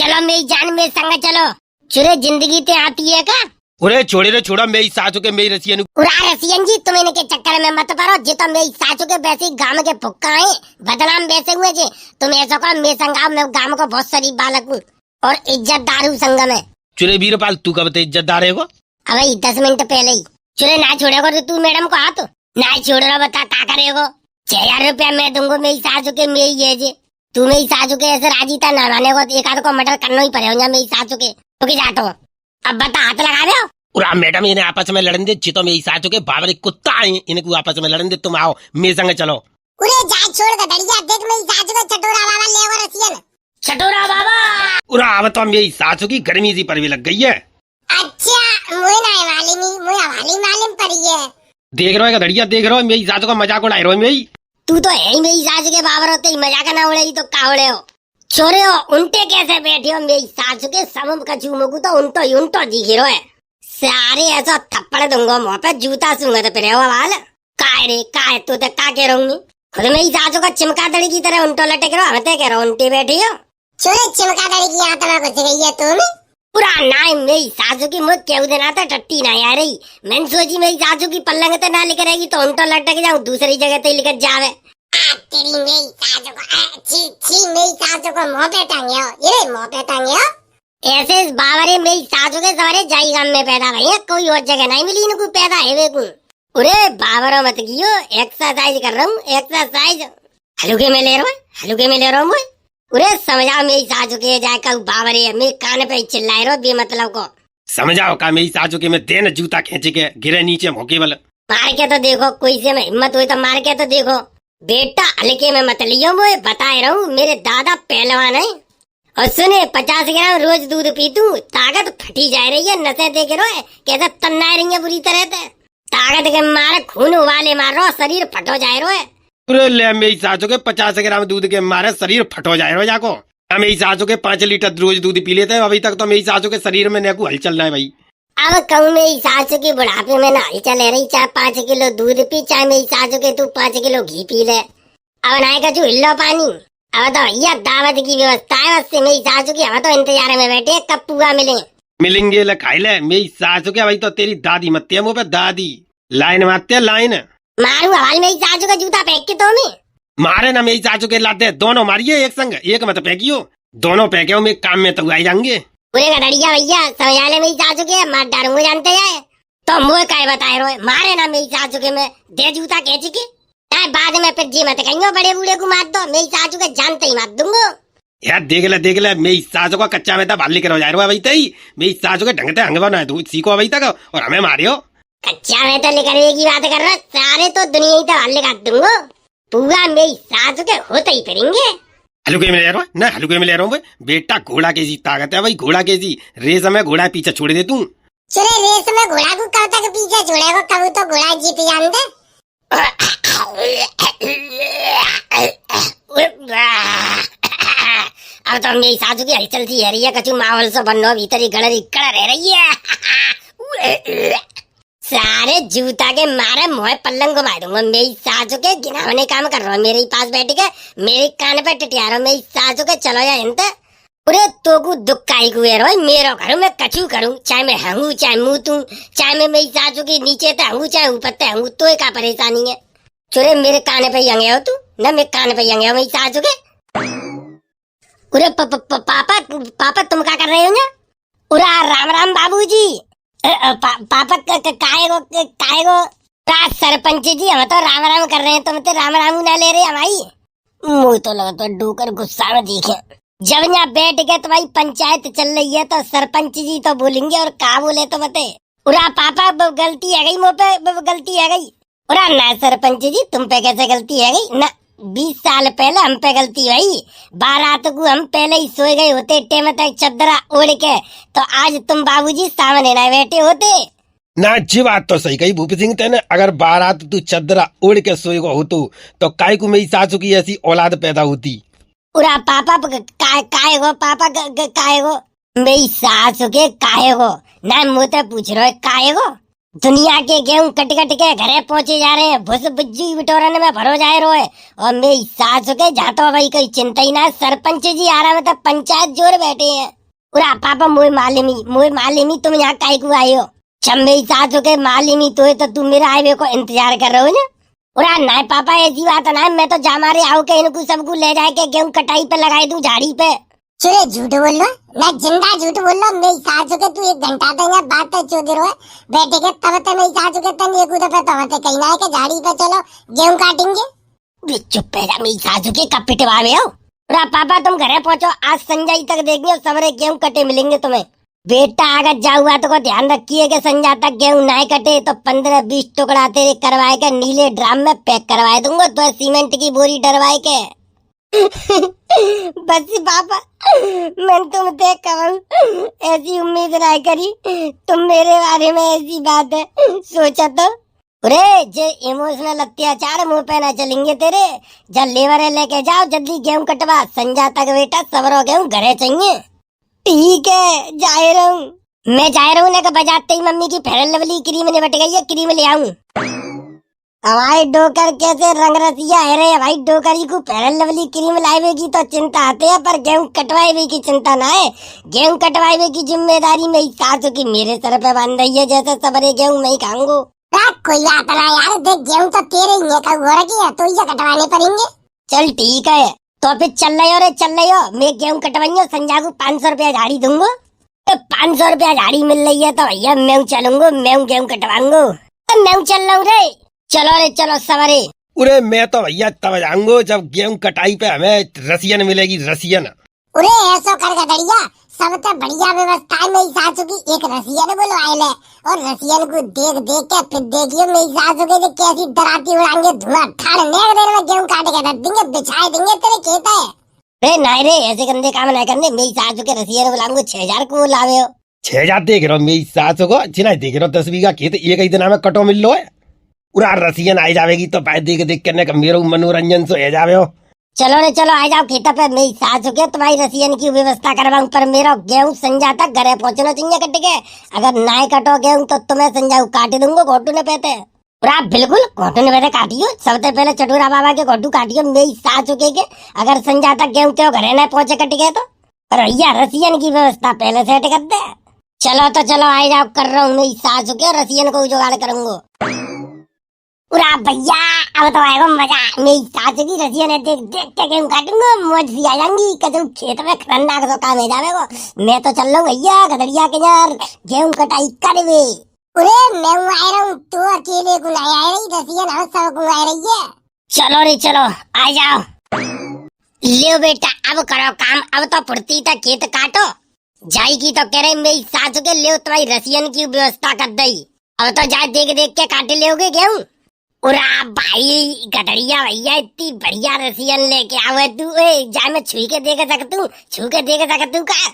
चलो मेरी जान मेरे संग चलो। चुरे जिंदगी ते आती है का? अरे छोड़े रे छोड़ा, मेरी सासू के मेरी रसियन। उरा रसियन जी तुम इनके चक्कर में मत पड़ो जी। तो मेरी सासू के वैसे गांव के फुक्का है, बदनाम वैसे हुए जी। तुम ऐसा करो मेरे संग आओ, मैं गांव को बहुत शरीफ बालक हूँ और इज्जतदार हूँ संग में। चुरे वीरपाल तू कब इज्जतदार है? अबे 10 मिनट पहले ही। चुरे ना छोड़ेगा तो तू मैडम को हाथ ना छोड़ रहा, बता क्या करेगा? 6,000 रुपया मैं दूंगा मेरी सासू के मेरी है जी। तू मेरी सासू के ऐसे राजी था ना माने को, एक आध को मर्डर करना ही पड़ेगा मेरी सासू के। तो की जाता हूँ अब बता, हाथ लगा दो। उरा मैडम इन्हें आपस में लड़न दे, चितो मेरी सासू के बाबर एक कुत्ता है, इनको आपस में लड़न दे। तुम आओ मेरे संग चलो। उरे जा छोड़ गधड़िया, देख मेरी सासू का चटोरा बाबा ले वो रसियन। चटोरा बाबा उरा अब तो मेरी सासू की गर्मी सी परवी लग गई है। अच्छा मुझे ना वाली नहीं, मुझे वाली मालूम पड़ी है। देख रहे हो गधड़िया, देख रहे हो मेरी सासू का मजाक उड़ा रहे हो मेरी। तू तो है ही मेरी सासू के बाबर होते ही मजाक ना उड़े तो का उड़े हो। छोरे हो उल्टे कैसे बैठे हो मेरी सासू के समम का चूमोगू तो उल्टो दिख रहे है। सारे ऐसा थप्पड़ दूंगा मुँह पे, जूता सूंगा तो फिर वाल काय रे काय तू तो का कह रहूंगी। खुद मेरी सासू का चिमका दड़ी की तरह उल्टो लटक रहो, हमें कह रहो उल्टी बैठी हो। छोरे चिमका दड़ी की यहाँ तक कुछ गई है तुम पूरा ना मेरी सासू की मुझ क्यों देना था टट्टी ना आ रही। मैंने सोची मेरी सासू की पल्लंग तो ना लिख रहेगी तो उल्टो लटक जाऊँ दूसरी जगह तो लिख जावे। तेरी मेरी सासू को छी मेरी सासू को मुँह पे टांगे हो, ये मुँह पे टांगे हो। ऐसे बावरे मेरी सासू के सवारे जाई गांव में पैदा भैया, कोई और जगह नहीं मिली इनको पैदा है वे को। अरे बावरो मत कियो, एक्सरसाइज कर रहा हूँ एक्सरसाइज। हल्के में ले रहा हूँ। अरे समझाओ मेरी सासू के जाए कहूँ बावरे मेरे कान पे चिल्लाए रहो बेमतलब को। समझाओ का मेरी सासू के में देन जूता खींच के गिरे नीचे भोके वाला। मार के तो देखो, कोई से में हिम्मत हुई तो मार के तो देखो। बेटा हल्के में मत लियो, मैं बताए रहा हूँ मेरे दादा पहलवान है। और सुने 50 ग्राम रोज दूध पीतू, ताकत फटी जा रही है। नशे देख रहे हो कैसे तन्ना रही है बुरी तरह से। ताकत के मारे खून उबाले मार रहा, शरीर फटो जा रहा है। अरे ले मेरी सासू के 50 ग्राम दूध के मारे शरीर फटो जाए रो जाको। मेरी सासू के 5 लीटर रोज दूध पी लेते हैं, अभी तक तो मेरी सासू के शरीर में नेकू हल चल रहा है भाई। अब कहूँ मेरी सासू की बुढ़ापे में ना हल चल रही, चाहे 5 किलो दूध पी, चाहे मेरी सासू के तू 5 किलो घी पी ले। अब ना का हिल्लो पानी। अब तो भैया दावत की व्यवस्था है, बस मेरी सासू की हम तो इंतजार में बैठे कब पूरा मिलेंगे ले खाई ले। मेरी सासू के भाई तो तेरी दादी मत है मुँह पे दादी लाइन मारते लाइन। मारू हवाई मेरी सासू का जूता फेंक के तो मैं मारे ना मेरी सासू के लाते दोनों मारिए एक संग, एक मत फेंकियो। दोनों फेंके मेरे काम में तो आई जाएंगे। पूरे गड़िया भैया समझा ले मेरी सासू के, मार डालूंगा जानते है तो मुझे काय बताए रोए। मारे ना मेरी सासू के में दे जूता खेच के, बाद में फिर जी मत कहीं बड़े बूढ़े को मार दो, मेरी सासू के जानते ही मार दूंगा। यार देख ले मेरी सासू का कच्चा में भाल लेकर जा रहा है भाई। मेरी सासू के ढंग से हंगवा ना है सीखो अभी तक और हमें मारियो। कच्चा में तो लेकर की बात कर रहा, सारे तो दुनिया ही तो भाल लेकर दूंगा। पूरा मेरी सासू के होते ही फिरेंगे। हल्के में ले रहा हूँ ना, हल्के में ले रहा हूँ बेटा। घोड़ा कैसी ताकत है भाई, घोड़ा कैसी रेस में घोड़ा पीछे छोड़ दे तू। चले रेस में घोड़ा को कब तक पीछे छोड़ेगा, कब तो घोड़ा जीत जानते। अब तो मेरी सासू की हलचल सी है रही है, कछु माहौल से बनो भीतर ही गड़ रह रही है। सारे जूता के मारे मुँह पल्लंग घुमा दूंगा। मेरी सासू के गिनावने काम कर रहा हूँ, मेरे पास बैठ के मेरे कान पे टिटिया रहा। मेरी सासू के चलो या इनते पूरे तो को दुख काई कुए रहो मेरो घर में कछु करूँ, चाहे मैं हंगू चाहे मुँह तू, चाहे मैं मेरी सासू की नीचे ते हंगू चाहे ऊपर ते हंगू, तो का परेशानी है। चोरे मेरे कान पे यंगे हो तू ना, मेरे कान पे यंगे हो मेरी सासू के। उरे पापा तुम क्या कर रहे हो ना? उरा राम राम बाबूजी। पापा काहे गो सरपंच जी हम तो राम राम कर रहे हैं, तुम तो राम राम ना ले रहे हमारी। मुँह तो लगा तो डूकर गुस्सा में दिखे। जब यहाँ बैठ गए तो भाई पंचायत चल रही है तो सरपंच जी तो बोलेंगे और का बोले तो बते। उरा पापा गलती है गई, मुँह पे गलती है गई। उरा ना सरपंच जी तुम पे कैसे गलती है गई ना, 20 साल पहले हम पे गलती भाई। बारात को हम पहले ही सोए गए होते टेम तक चदरा ओढ़ के, तो आज तुम बाबूजी सामने ना बैठे होते ना। जी बात तो सही कही भूप सिंह तेने, अगर बारात तू चदरा ओढ़ के सोए गो होतो तो काय को मेरी सासू की ऐसी औलाद पैदा होती। उरा पापा काहे गो पापा काहे गो मेरी सासू के काहे गो ना, मुझे पूछ रहे काहे गो। दुनिया के गेहूं कट कट के घरे पहुंचे जा रहे हैं, भुस बुज्जी बिटोरन में भरो जाए रोए। और मेरी सास के जातो भाई कोई चिंता ही ना, सरपंच जी आ रहा मतलब पंचायत जोर बैठे हैं। पूरा पापा मोए मालिमी तुम यहाँ काहे को आए हो? जब मेरी सास के मालिमी तो है तो तुम मेरे आए को इंतजार कर रहे हो ना? पूरा ना पापा ऐसी बात ना, मैं तो जा मारे आओ के इनको सबको ले जाए के गेहूं कटाई पे लगाई दूं झाड़ी पे। चुरे झूठ बोल लो, मैं जिंदा झूठ बोल लो। मेरी सास के तू 1 घंटा तक यहाँ बात तो चोदे रहो बैठे के, तब तक मेरी सास के तन एक दफे तो होते कहीं ना है कि झाड़ी पे चलो गेहूं काटेंगे। चुप है जा, मेरी सास के कब पिटवावे हो? पूरा पापा तुम घरे पहुंचो, आज संजय तक देखेंगे सबरे गेहूं कटे मिलेंगे तुम्हें। बेटा अगर जाऊगा तो को ध्यान रखिए कि संजय तक गेहूं ना कटे तो 15-20 टुकड़ा तेरे करवाए के नीले ड्राम में पैक करवाए दूंगा, तो सीमेंट की बोरी डरवाए के। बस पापा, मैं तुम देख कहूँ ऐसी उम्मीद ना करी, तुम मेरे बारे में ऐसी बात है सोचा तो। अरे जे इमोशनल अत्याचार मुंह पे ना चलेंगे तेरे। जब लेबर लेके जाओ जल्दी गेहूं कटवा, संजा तक बेटा सबरो गेहूं घरे चाहिए। ठीक है जाए रहूं मैं, जाए रहूं ना बजाते ही मम्मी की फेयर लवली क्रीम निबट गई है, क्रीम ले आऊं। हमारे डोकर कैसे रंग रसिया है रे भाई, डोकरी को फेयर लवली क्रीम लाएगी तो चिंता आते है, पर गेहूं कटवाए की चिंता ना है। गेहूं कटवाए की जिम्मेदारी मेरी सास की मेरे सर पे बांध रही है, जैसे सबरे गेहूं मैं ही खाऊंगो। कोई बात ना यार, देख गेहूं तो तेरे ही है, कब हो रखी है तो ये कटवाने पड़ेंगे। चल ठीक है, तो फिर चल रही हो रे चल रही हो। मैं गेहूं कटवाइयो, संजा को 500 रुपया झाड़ी दूंगा। 500 रुपया झाड़ी मिल रही है तो भैया मैं चलूंगा, मैं गेहूं कटवाऊंगा। मैं चल रहा हूँ रे, चलो रे चलो सवरे। अरे मैं तो भैया तब जाऊंगा जब गेहूं कटाई पे हमें रसियन मिलेगी, रसियन। अरे ऐसा कर गधड़िया, सबसे बढ़िया व्यवस्था है मेरी सासू की। एक रसियन बुलवाए ले और रसियन को देख देख के फिर देखियो मेरी सासू के कैसी डराती उड़ाएंगे, धुआं ठाड़ नेक देर में गेहूं काट के रख देंगे, बिछाए देंगे तेरे खेत है। रे नहीं रे, ऐसे गंदे काम ना करने। मेरी सासू के रसियन बुलाऊंगा, 6000 को लावे हो। 6000 देख रहा हूँ मेरी सासू को, चिना देख रहा हूँ 10 बीघा खेत एक ही दिन में कटो मिल लो है। पूरा रसियन आई जाएगी तो देख देख करने का मेरा मनोरंजन सो है जावे हो। चलो रे चलो आ जाओ खेत पे, मेरी सास के तुम्हारी रसियन की व्यवस्था करवाऊं, पर मेरा गेहूं संजा तक घरे पहुंचना चाहिए कट के। अगर ना कटो गेहूं तो तुम्हें संजा काट दूंगा घोटू ने पेते। और आप बिल्कुल घोटू ने पेते काटियो, सबसे पहले चटूरा बाबा के घोटू काटियो मेरी सास के। अगर संजा तक गेहूं तो घरे न पहुंचे कट गए तो, पर भैया रसियन की व्यवस्था पहले सेट कर दे। चलो तो चलो आ जाओ, कर रहा हूँ मेरी सास के रसियन को जुगाड़ करूंगा। पूरा भैया अब तो आएगा मजा, मेरी सास की रसियन है, देख देख के गेहूं काटूंगा, मौज सी आ जाएंगी। कदू खेत में खरंदा का तो काम है जावेगो। मैं तो चल रहा हूँ भैया गधड़िया के यार, गेहूं कटाई करवे। अरे मैं आ रहा हूँ, तू अकेले को नहीं आ रही, रसियन हम सबको आ रही है। चलो रे चलो आ जाओ। लियो बेटा अब करो काम, अब तो फुर्ती तक खेत काटो। जाएगी तो कह रही मेरी सास के लियो तुम्हारी रसियन की व्यवस्था कर दई। अब तो जाए देख देख के काटे ले गेहूं। उरा भाई गधड़िया भैया इतनी बढ़िया रसियन लेके आवे तू, जा मैं छुई के देख सकतू, छू के देख सकतू का?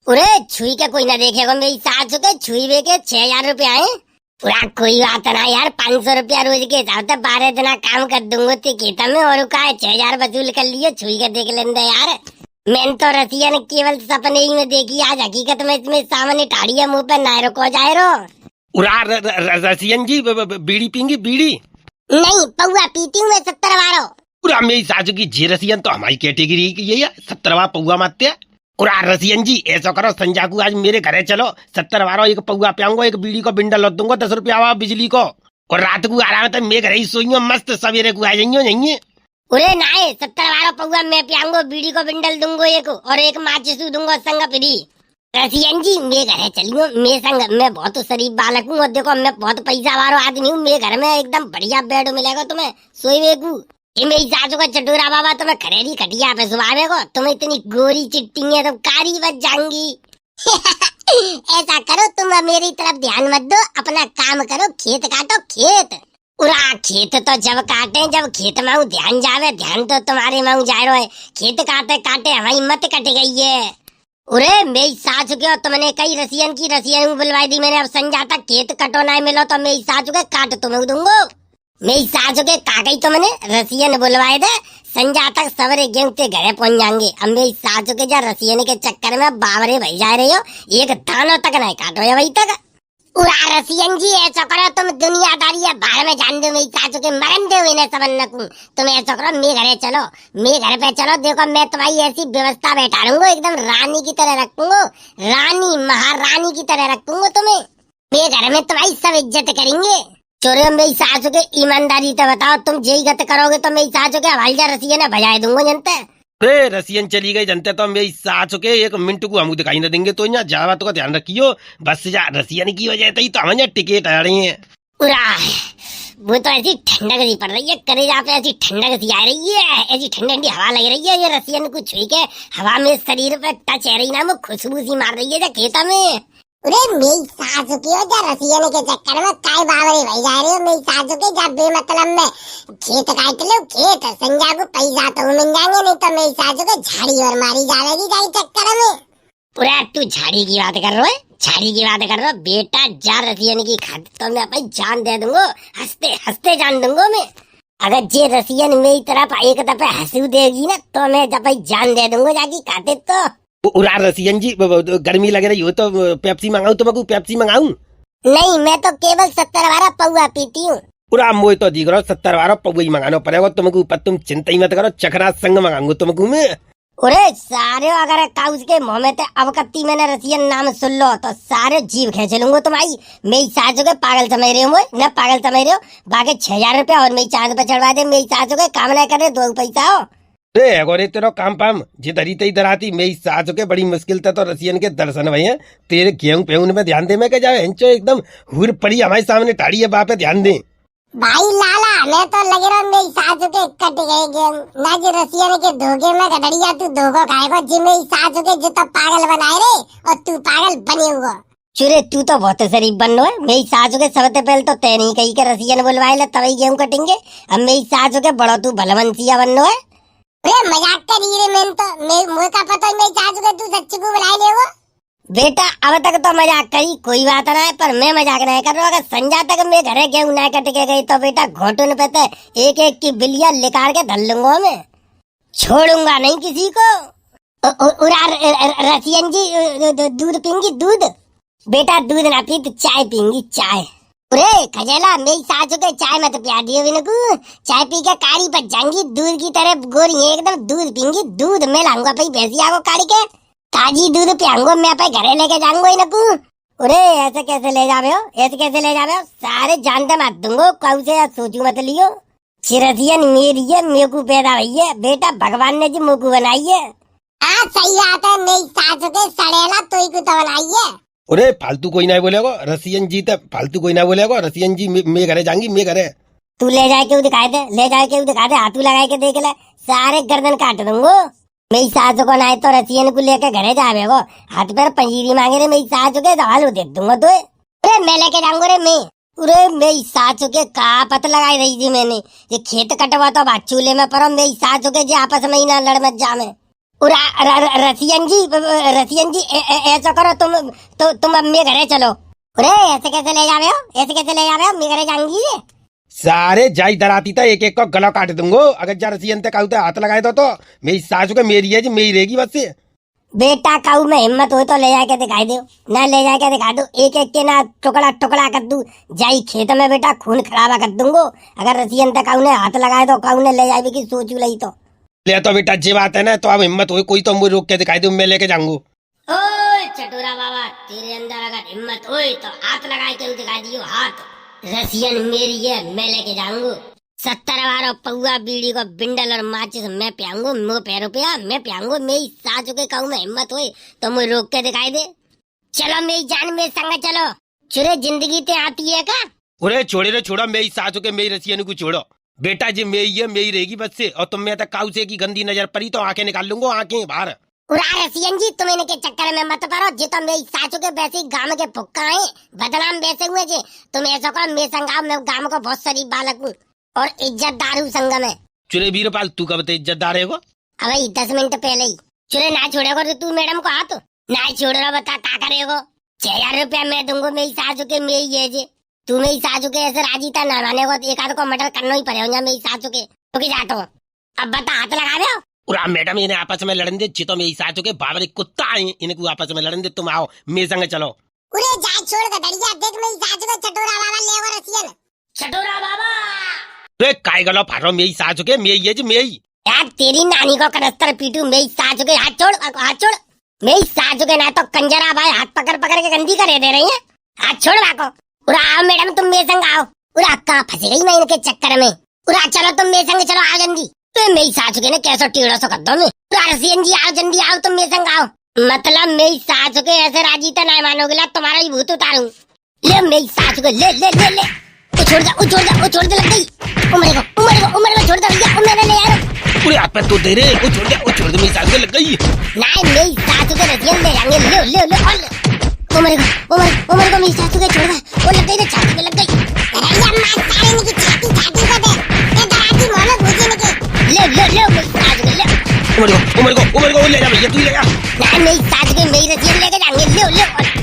उरे छुई के कोई ना देखेगा मेरी सास के, छुई वे के 6000 रुपया है। पूरा कोई बात ना यार, 500 रुपया रोज के हिसाब से 12 दिन काम कर दूंगा ते खेत में, और का 6000 वसूल कर लियो, छुई के देख लेंगे यार। मैंने तो रसियन केवल सपने ही में देखी, आज हकीकत में इसमें सामने टाड़िया मुंह पे नायरो को जाए रो। उरा रसियन जी बीड़ी पींगी, बीड़ी नहीं पौआ पीती हूँ मैं 70 बारो। पूरा मेरी सासू की जी रसियन तो हमारी कैटेगरी की यही है, 70वां पौआ मारते हैं। और रसियन जी ऐसा करो, संजा को आज मेरे घरे चलो, 70 बारो एक पौआ पियाऊंगा, एक बीड़ी को बिंडल दूंगा 10 रुपया बिजली को, और रात को आराम से मैं घरे ही सोइयो, मस्त सवेरे को आ जाइयो नहीं। अरे नाए 70 बारो पौआ मैं पियाऊंगा, बीड़ी को बिंडल दूंगा एक, और एक माचिस दूंगा संग फ्री। रसियन जी मैं घरे चलियो, मैं संग, मैं बहुत शरीफ बालक हूँ, और देखो मैं बहुत पैसा वालो आदमी हूँ, मेरे घर में एकदम बढ़िया बेड मिलेगा तुम्हें सोए को। ये मेरी सासू का चटूरा बाबा तुम्हें खरेरी खटिया पे सुबह को, तुम्हें इतनी गोरी चिट्टी है तो कारी बच जाएंगी। ऐसा करो तुम मेरी तरफ ध्यान मत दो, अपना काम करो, खेत काटो खेत। उरा खेत तो जब काटे, जब खेत में ध्यान जावे, ध्यान तो तुम्हारे में जा रहा है, खेत काटे काटे हमारी मत कट गई है। अरे मेरी सासू के तुमने कई रसियन की रसियन बुलवाई दी मैंने, अब संजा तक खेत कटो ना मिलो तो मेरी सासू के काट तुम्हें दूंगो। मेरी सासू के कागई तुमने रसियन बुलवाए दे, संजा तक सवरे गेहूं के घरे पहुंच जाएंगे। अब मेरी सासू के जा रसियन के चक्कर में बावरे भई जा रहे हो, एक दानों तक नहीं काटो है वही तक। उरा रसियन जी ऐसा करो तुम दुनियादारी है बाहर में जान दो मेरी सासू के मरन दो इन्हें समझ न कूं। तुम ऐसा करो मेरे घरे चलो, मेरे घर पे चलो, देखो मैं तुम्हारी ऐसी व्यवस्था बैठा लूंगा एकदम रानी की तरह रखूंगा, रानी महारानी की तरह रखूंगा तुम्हें। मेरे घर में तुम्हारी सब इज्जत करेंगे। चोरे मेरी सासू के ईमानदारी तो बताओ, तुम यही गत करोगे तो मेरी सासू के हवाई जहाज रसियन ने बजाए दूंगा जनता। अरे रसियन चली गई जनते तो मेरी सास के एक मिनट को हम दिखाई न देंगे, तो यहाँ जा बातों का ध्यान रखियो। बस जा रसियन की वजह से ही तो हम यहाँ टिकट आ रही है। उरा वो तो ऐसी ठंडक सी पड़ रही है, कलेजा पे ऐसी ठंडक सी आ रही है, ऐसी ठंडी ठंडी हवा लग रही है। ये रसियन को छुई के हवा में शरीर पे टच है रही ना, वो खुशबू सी मार रही है खेता में। अरे मेरी सासू की वजह रसियन के चक्कर में काय बावरी भाई जा रही हो। मेरी सासू के जब बेमतलब में खेत काट लो, खेत संजा को पैसा तो मिल जाएंगे, नहीं तो मेरी सासू को झाड़ी और मारी जाएगी जाए चक्कर में। पूरा तू झाड़ी की बात कर रहा है, झाड़ी की बात कर रहा है बेटा। जा रसियन की खातिर तो मैं अपनी जान दे दूंगा, हंसते हंसते जान दूंगा मैं। अगर जे रसियन मेरी तरफ एक दफे हंसू देगी ना तो मैं अपनी जान दे दूंगा जाकी खातिर तो। उरा रसियन जी गर्मी लग रही हो तो पेप्सी मंगाऊं, तुमको पेप्सी मंगाऊं? नहीं मैं तो केवल 70 पौवा पीती हूँ। पूरा मोह तो दिख रहा 70 पौवा ही मंगाना पड़ेगा तुमको, पर तुम चिंता ही मत करो, चखरा संग मंगाऊंगा तुमको मैं। अरे सारे अगर काउस के मुंह में अब कत्ती मैंने रसियन नाम सुन लो तो सारे जीव खेच लूंगा तुम्हारी। मेरी सासू के पागल समझ रहे हो, न पागल समझ रहे हो। बाकी 6000 रुपया और मेरी चांद पे चढ़वा दे, मेरी सासू के काम न करे 2 पैसा हो। रे तेरा काम पाम जिधर ही इधर आती मेरी सास के बड़ी मुश्किल था तो रसियन के दर्शन भई हैं। तेरे गेहूं पेहूं में ध्यान दे, मैं क्या जाए हेंचो एकदम हुर पड़ी हमारे सामने टाड़ी है, बाप पे ध्यान दे। भाई लाला मैं तो लग रहा मेरी सासू के कट गए गेहूं ना, जो रसियन के धोखे में गडरिया तू धोखो खाएगा, जी मेरी सासू के जो तो पागल बनाए रे और तू पागल बने हुआ। चुरे तू तो बहुत शरीफ बन है। मेरी सासू के सबसे पहले तो तय नहीं कही के रसियन बुलवाए ले तभी गेहूं कटेंगे। अब मेरी सासू के बड़ो तू भलवंसिया बनो है। अरे मजाक कर रही है, मैं तो मुझे का पता मेरी सासू के तू सच्ची को बुलाए ले वो। बेटा अब तक तो मजाक करी कोई बात ना है, पर मैं मजाक नहीं कर रहा। अगर संजा तक मैं घरे गेहूं ना कट के गई तो बेटा घोटुन पे तो एक एक की बिलिया निकाल के धर लूंगा मैं, छोड़ूंगा नहीं किसी को। रसियन जी दूध पींगी? दूध बेटा दूध ना पी तो चाय पींगी, चाय। अरे खजेला मेरी सासू के चाय मत पिया दियो इनको, चाय पी के कारी पर जाएंगी, दूध की तरह गोरी एकदम। दूध पींगी, दूध मैं लाऊंगा भाई भैंसिया को काढ़ी के, ताजी दूध पियांगो मैं पे घरे लेके जाऊंगा इनको। अरे ऐसे कैसे ले जावे हो, ऐसे कैसे ले जावे हो? सारे जानते मत दूंगो, कौ से सोचू मत लियो। चिरसियन मेरी है, मेरे को पैदा हुई है बेटा, भगवान ने जी मोकू बनाई है। हाँ सही बात है, मेरी सासू के सड़ेला तो ही कुछ बनाई है। अरे फालतू कोई ना बोलेगा रसियन जी, तो फालतू कोई ना बोलेगा रसियन जी। मैं घरे जाऊंगी, मैं घरे। तू ले जाए क्यों दिखाए दे, ले जाए क्यों दिखा दे, हाथू लगाए के देख ले, सारे गर्दन काट दूंगो। मेरी सासू को ना तो रसियन को लेके घरे जावे वो, हाथ पर पंजीरी मांगे रे मेरी सासू के दवाल दे दूंगा तो। अरे मैं लेके जाऊंगा रे मैं। अरे मेरी सासू के का पत लगाई रही थी मैंने, ये खेत कटवा तो बात चूल्हे में पर मेरी सासू के जो आपस में ही ना लड़ मत जामे। रसियन जी ऐसा करो तुम अब मेरे घरे चलो। अरे ऐसे कैसे ले जावे हो, ऐसे कैसे ले जावे हो? मेरे घरे जाऊंगी सारे जाई दराती था, एक एक को गला काट दूंगो अगर जा रसियन ते कहते हाथ लगाए तो मेरी सासू के मेरी है जी, मेरी रहेगी बस से। बेटा काऊ में हिम्मत हो तो ले जाके दिखाई दो, ना ले जाके दिखा दो, एक एक के ना टुकड़ा टुकड़ा कर दू जाई खेत में बेटा, खून खराबा कर दूंगो। अगर रसियन तक काऊ ने हाथ लगाए तो काऊ ने ले जाए की सोचू लई तो ले तो बेटा जे बात है ना, तो अब हिम्मत हो कोई तो मुझे रोक के दिखाई दो, मैं लेके जाऊंगू। ओए चटूरा बाबा तेरे अंदर अगर हिम्मत हो तो हाथ लगाए के दिखा दियो हाथ। रसियन मेरी है, मैं लेके जाऊंगू। 70 पौआ बीड़ी को बिंडल और माचिस मैं पियांगू, मुँह पे रुपया मैं पियांगू। मेरी सासू के कहूँ में हिम्मत हो तो मुझे रोक के दिखाई दे। चलो मेरी जान मेरे संग चलो, चुरे जिंदगी ते आती है का? अरे छोड़े रे छोड़ो, मेरी सासू के मेरी रसियन को छोड़ो बेटा जी, मेरी है मेरी रहेगी बस से। और तुम में तक काऊ से की गंदी नजर पड़ी तो आंखें निकाल लूंगा, आंखें बाहर। रसियन जी तुम इनके चक्कर में मत पड़ो, जी तो मेरी सासू के वैसे गांव के फुक्का है, बदनाम वैसे हुए जी। तुम ऐसा करो मेरे संग, मैं गांव को बहुत शरीफ बालक हूँ और इज्जतदार हूँ संग में। चुरे वीरपाल तू कब ते इज्जतदार है? अबे 10 मिनट पहले ही। चुरे ना छोड़ेगो तो तू मैडम को हाथ ना छोड़ रहा, बता क्या करेगो? 6000 रुपया मैं दूंगा, मेरी सासू के मेरी है जी। तू मेरी सासू के ऐसे राजी था ना माने को, एक आध को मर्डर करना ही पड़ेगा मेरी सासू के, तो की जातो। अब बता हाथ लगा दो। पूरा मैडम इन्हें आपस में लड़न दे, चितो मेरी सासू के बाबर कुत्ता है, इनको आपस में लड़न दे, तुम आओ मेरे संग चलो। उरे जा छोड़ गदड़िया, देख मेरी सास को चटोरा बाबा ले वो रसियन। चटोरा बाबा रे काय गलो फारो मेरी सास के मेरी ये मेरी यार तेरी नानी को करस्तर पीटू, मेरी सास के हाथ छोड़, हाथ छोड़। मेरी सास के ना तो कंजरा भाई हाथ पकड़ पकड़ के गंदी करे दे रही है। हाथ छोड़ बाको। उरा आओ मैडम, तुम मेरे संग आओ। उरा अक्का फंस गई मैं इनके चक्कर में। उरा चलो तुम मेरे संग चलो, आओ जल्दी। तो मेरी सास के ने कैसे टीड़ा सो कर दो मैं। उरा रसियन जी आओ जल्दी आओ, तुम मेरे संग आओ। मतलब मेरी सास के ऐसे राजी तो नहीं मानोगे ला, तुम्हारा ही भूत उतारूं। ले मेरी सास को ले ले ले ले। छोड़ जा, छोड़ जा, छोड़ दे, लग गई। उमर को छोड़ दे भैया, उमर ले यार। पूरे आप पे तो दे रे, वो छोड़ दे मेरी सास के लग गई। नहीं मेरी सास के रसियन ले जाएंगे, ले ले ले और उमर को मेरी सास के छोड़ दे, वो लग गई तो छाती पे लग गई। गदड़िया मार सारे इनकी छाती छाती को दे, ये डराती मोहम्मद भूजी ने की। ले ले ले मेरी सास के ले। उमर को ले जा भैया, तू ले जा। नहीं मेरी सास के मेरी रसियन लेके जाएंगे, ले ले।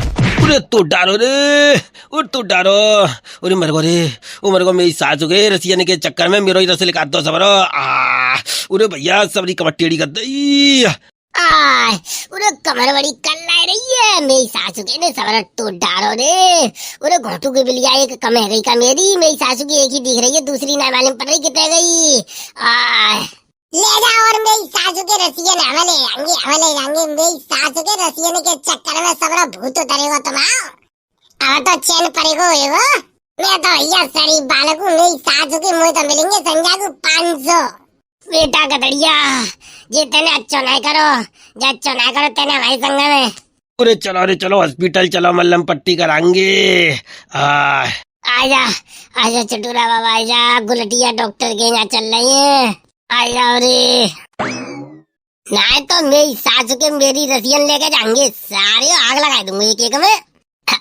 अरे तो डारो रे, उठ तो डारो। अरे मर गो रे, उमर को मेरी सास के रसियन के चक्कर में मेरो ही रस लिखा दो सबरो। अरे भैया सबरी कमटेड़ी कर दई। आय उरे कमर बड़ी कल्ला रही है, मेरी सासू के ने सबर तो डारो रे। उरे घोटू की बिलिया एक कम है गई का मेरी, मेरी सासू की एक ही दिख रही है, दूसरी ना मालूम पड़ रही कितने गई। आय ले जा और मेरी सासू के रसियन हमें जाएंगे। मेरी सासू के रसियन के चक्कर में सबरा भूत उतरेगा तुम्हारा। अब तो चैन पड़ेगो एगो। मैं तो भैया सरी बालकू, मेरी सासू के मुँह तो मिलेंगे संजा को 500। बेटा गदड़िया जे तेने अच्छो नहीं करो, जे अच्छो नहीं करो तेने हमारी संग में। अरे चलो हॉस्पिटल चलो, मल्लम पट्टी कराएंगे। आजा आजा चटूरा बाबा, आजा गुलटिया डॉक्टर के यहाँ चल रही है। आजा रे, नहीं तो मेरी सासू के मेरी रसियन लेके जाएंगे, सारे आग लगा दूंगी एक एक में।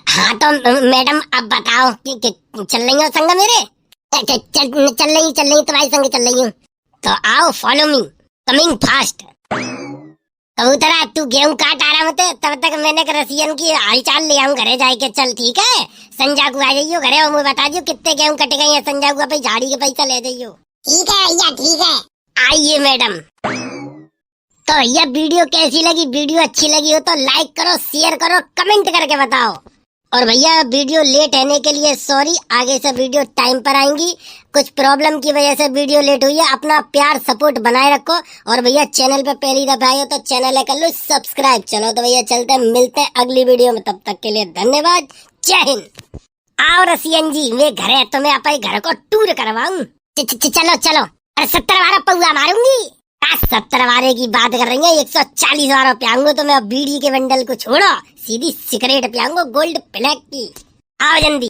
हाँ तो मैडम अब बताओ कि चल रही हो संग मेरे? चल रही तुम्हारी संग चल रही हूँ, तो आओ फॉलो मी, कमिंग फास्ट। कबूतरा तू गेहूं काट आराम से, तब तक मैंने रसियन की हालचाल ले आऊं घरे जाके। चल ठीक है, संजा को आ जाइयो घरे और मुझे बता दियो कितने गेहूं कटे गए हैं। संजा को झाड़ी के पैसा ले जाइयो। ठीक है भैया, ठीक है। आइए मैडम। तो भैया वीडियो कैसी लगी? वीडियो अच्छी लगी हो तो लाइक करो, शेयर करो, कमेंट करके बताओ। और भैया वीडियो लेट आने के लिए सॉरी, आगे से वीडियो टाइम पर आएंगी। कुछ प्रॉब्लम की वजह से वीडियो लेट हुई है। अपना प्यार सपोर्ट बनाए रखो। और भैया चैनल पे पहली दफा आए हो तो चैनल कर लो सब्सक्राइब। चलो तो भैया चलते हैं, मिलते हैं अगली वीडियो में, तब तक के लिए धन्यवाद, जय हिंद। आओ रसियन जी, मैं घर है तो मैं अपने घर को टूर करवाऊं। चलो। अरे 70 बार पौआ मारूंगी। 70 बारे की बात कर रही है, 140 बार पियांगो तो मैं अब बीड़ी के बंडल को छोड़ो, सीधी सिगरेट पियांगो गोल्ड ब्लैक की। आओ जल्दी।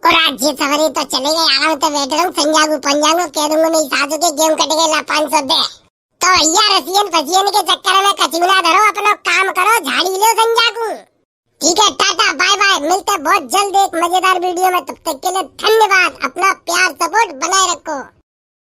और आज ये सवारी तो चले गए, आराम से बैठ रहा हूँ। संजागू पंजागू कह दूंगा मेरी सासू के गेहूं कट गए, ला 500 दे। तो भैया रसियन फसियन के चक्कर में कचूना धरो, अपना काम करो, झाड़ी लो संजागू। ठीक है, टाटा बाय बाय, मिलते हैं बहुत जल्द एक मजेदार वीडियो में। तब तक के लिए धन्यवाद, अपना प्यार सपोर्ट बनाए रखो।